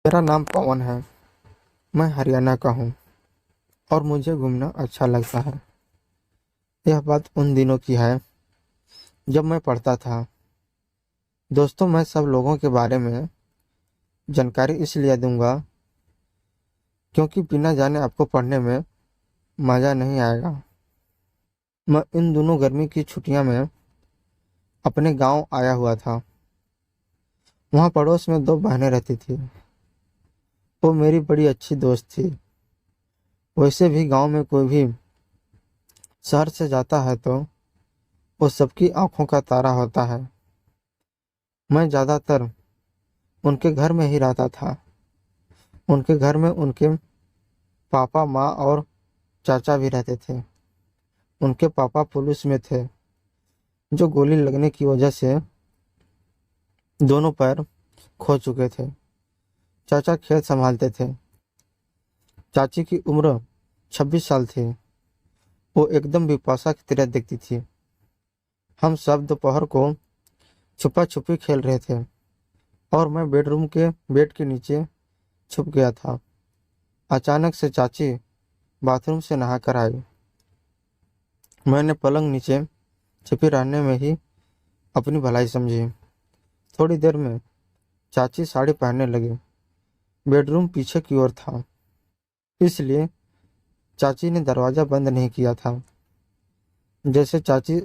मेरा नाम पवन है। मैं हरियाणा का हूँ और मुझे घूमना अच्छा लगता है। यह बात उन दिनों की है जब मैं पढ़ता था। दोस्तों, मैं सब लोगों के बारे में जानकारी इसलिए दूंगा क्योंकि बिना जाने आपको पढ़ने में मज़ा नहीं आएगा। मैं इन दोनों गर्मी की छुट्टियां में अपने गांव आया हुआ था। वहाँ पड़ोस में दो बहनें रहती थी। वो मेरी बड़ी अच्छी दोस्त थी। वैसे भी गांव में कोई भी शहर से जाता है तो वो सबकी आंखों का तारा होता है। मैं ज़्यादातर उनके घर में ही रहता था। उनके घर में उनके पापा, माँ और चाचा भी रहते थे। उनके पापा पुलिस में थे, जो गोली लगने की वजह से दोनों पैर खो चुके थे। चाचा खेत संभालते थे। चाची की उम्र 26 साल थी। वो एकदम बिपाशा की तरह दिखती थी। हम सब दोपहर को छुपा छुपी खेल रहे थे और मैं बेडरूम के बेड के नीचे छुप गया था। अचानक से चाची बाथरूम से नहाकर आई। मैंने पलंग नीचे छिपी रहने में ही अपनी भलाई समझी। थोड़ी देर में चाची साड़ी पहनने लगी। बेडरूम पीछे की ओर था, इसलिए चाची ने दरवाजा बंद नहीं किया था। जैसे चाची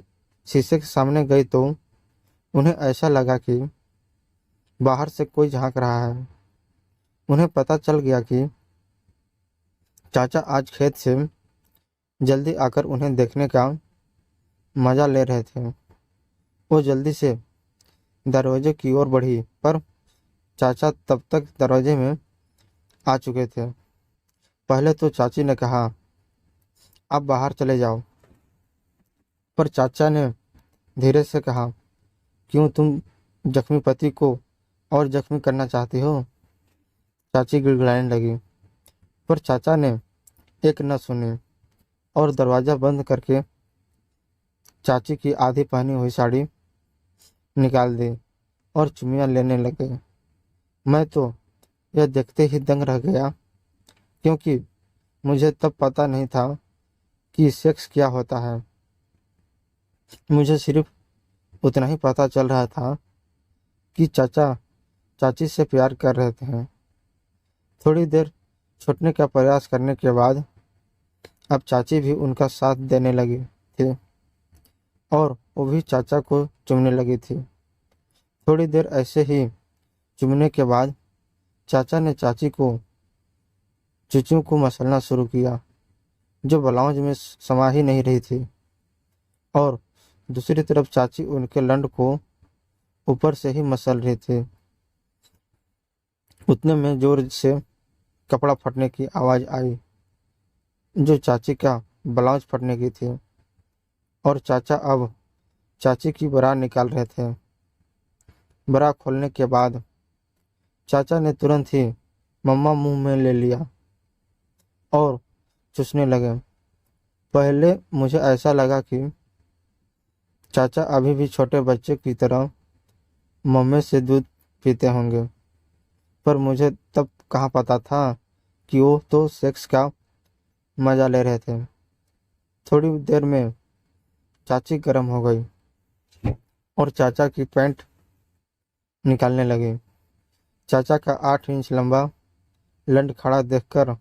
शीशे के सामने गई तो उन्हें ऐसा लगा कि बाहर से कोई झांक रहा है। उन्हें पता चल गया कि चाचा आज खेत से जल्दी आकर उन्हें देखने का मजा ले रहे थे। वो जल्दी से दरवाजे की ओर बढ़ी, पर चाचा तब तक दरवाजे में आ चुके थे। पहले तो चाची ने कहा, आप बाहर चले जाओ, पर चाचा ने धीरे से कहा, क्यों, तुम जख्मी पति को और जख्मी करना चाहती हो? चाची गिड़गिड़ाने लगी, पर चाचा ने एक न सुनी और दरवाजा बंद करके चाची की आधी पहनी हुई साड़ी निकाल दी और चुम्मियां लेने लगे। मैं तो यह देखते ही दंग रह गया, क्योंकि मुझे तब पता नहीं था कि सेक्स क्या होता है। मुझे सिर्फ उतना ही पता चल रहा था कि चाचा चाची से प्यार कर रहे थे। थोड़ी देर छूटने का प्रयास करने के बाद अब चाची भी उनका साथ देने लगी थी और वो भी चाचा को चूमने लगी थी। थोड़ी देर ऐसे ही चूमने के बाद चाचा ने चाची को चूचू को मसलना शुरू किया, जो ब्लाउज में समा ही नहीं रही थी, और दूसरी तरफ चाची उनके लंड को ऊपर से ही मसल रही थी। उतने में जोर से कपड़ा फटने की आवाज आई, जो चाची का ब्लाउज फटने की थी, और चाचा अब चाची की बरा निकाल रहे थे। बरा खोलने के बाद चाचा ने तुरंत ही मम्मा मुंह में ले लिया और चूसने लगे। पहले मुझे ऐसा लगा कि चाचा अभी भी छोटे बच्चे की तरह मम्मी से दूध पीते होंगे, पर मुझे तब कहाँ पता था कि वो तो सेक्स का मजा ले रहे थे। थोड़ी देर में चाची गर्म हो गई और चाचा की पैंट निकालने लगी। चाचा का 8 इंच लंबा लंड खड़ा देखकर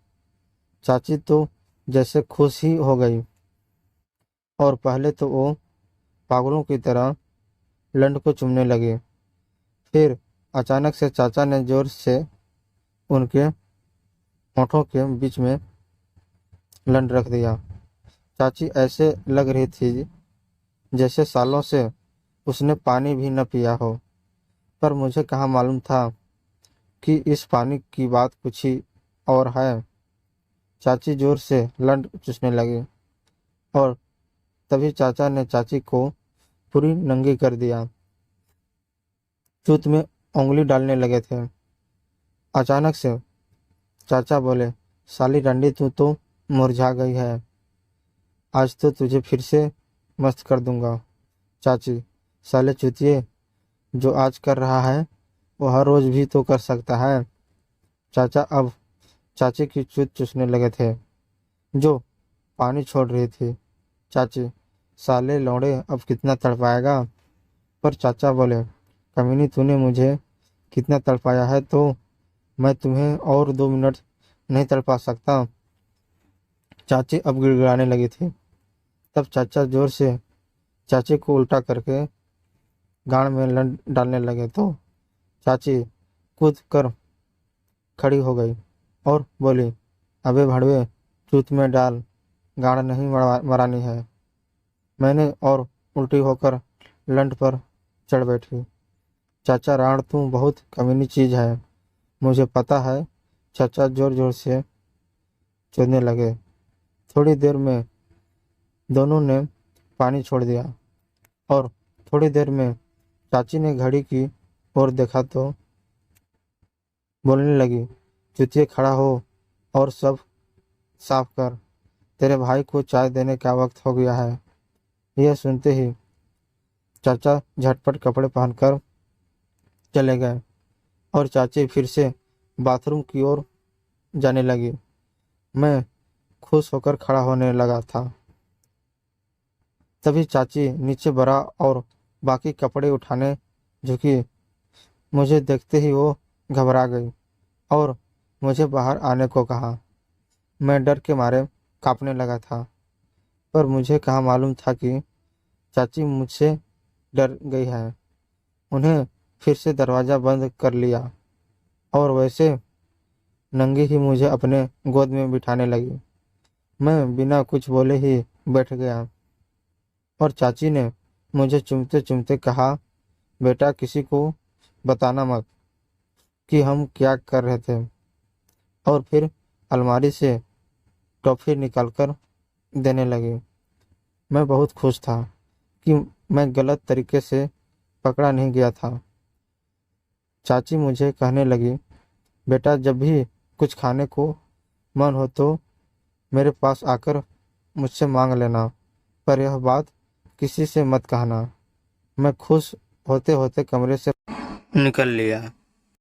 चाची तो जैसे खुश ही हो गई, और पहले तो वो पागलों की तरह लंड को चूमने लगी। फिर अचानक से चाचा ने जोर से उनके होठों के बीच में लंड रख दिया। चाची ऐसे लग रही थी जैसे सालों से उसने पानी भी न पिया हो, पर मुझे कहाँ मालूम था कि इस पानी की बात कुछ ही और है। चाची जोर से लंड चूसने लगी और तभी चाचा ने चाची को पूरी नंगी कर दिया। चूत में उंगली डालने लगे थे। अचानक से चाचा बोले, साली रंडी, तू तो मुरझा गई है। आज तो तुझे फिर से मस्त कर दूंगा। चाची, साले चूतिए, जो आज कर रहा है वो हर रोज भी तो कर सकता है। चाचा अब चाची की चूत चूसने लगे थे, जो पानी छोड़ रही थी। चाची, साले लौड़े, अब कितना तड़पाएगा? पर चाचा बोले, कमीनी, तूने मुझे कितना तड़पाया है, तो मैं तुम्हें और 2 मिनट नहीं तड़पा सकता। चाची अब गिड़गिड़ाने लगी थी। तब चाचा जोर से चाची को उल्टा करके गाड़ में लंड डालने लगे, तो चाची कूद कर खड़ी हो गई और बोली, अबे भड़वे, चूत में डाल, गाड़ नहीं मरानी है। मैंने और उल्टी होकर लंड पर चढ़ बैठी। चाचा, राण तू बहुत कमीनी चीज है, मुझे पता है। चाचा जोर जोर से चोदने लगे। थोड़ी देर में दोनों ने पानी छोड़ दिया और थोड़ी देर में चाची ने घड़ी की ओर देखा तो बोलने लगी, चुतिए, खड़ा हो और सब साफ कर, तेरे भाई को चाय देने का वक्त हो गया है। यह सुनते ही चाचा झटपट कपड़े पहनकर चले गए और चाची फिर से बाथरूम की ओर जाने लगी। मैं खुश होकर खड़ा होने लगा था। तभी चाची नीचे बढ़ा और बाकी कपड़े उठाने झुकी। मुझे देखते ही वो घबरा गई और मुझे बाहर आने को कहा। मैं डर के मारे कांपने लगा था, पर मुझे कहाँ मालूम था कि चाची मुझसे डर गई है। उन्हें फिर से दरवाज़ा बंद कर लिया और वैसे नंगी ही मुझे अपने गोद में बिठाने लगी। मैं बिना कुछ बोले ही बैठ गया और चाची ने मुझे चूमते चूमते कहा, बेटा, किसी को बताना मत कि हम क्या कर रहे थे। और फिर अलमारी से टॉफ़ी निकालकर देने लगी। मैं बहुत खुश था कि मैं गलत तरीके से पकड़ा नहीं गया था। चाची मुझे कहने लगी, बेटा, जब भी कुछ खाने को मन हो तो मेरे पास आकर मुझसे मांग लेना, पर यह बात किसी से मत कहना। मैं खुश होते होते कमरे से निकल लिया।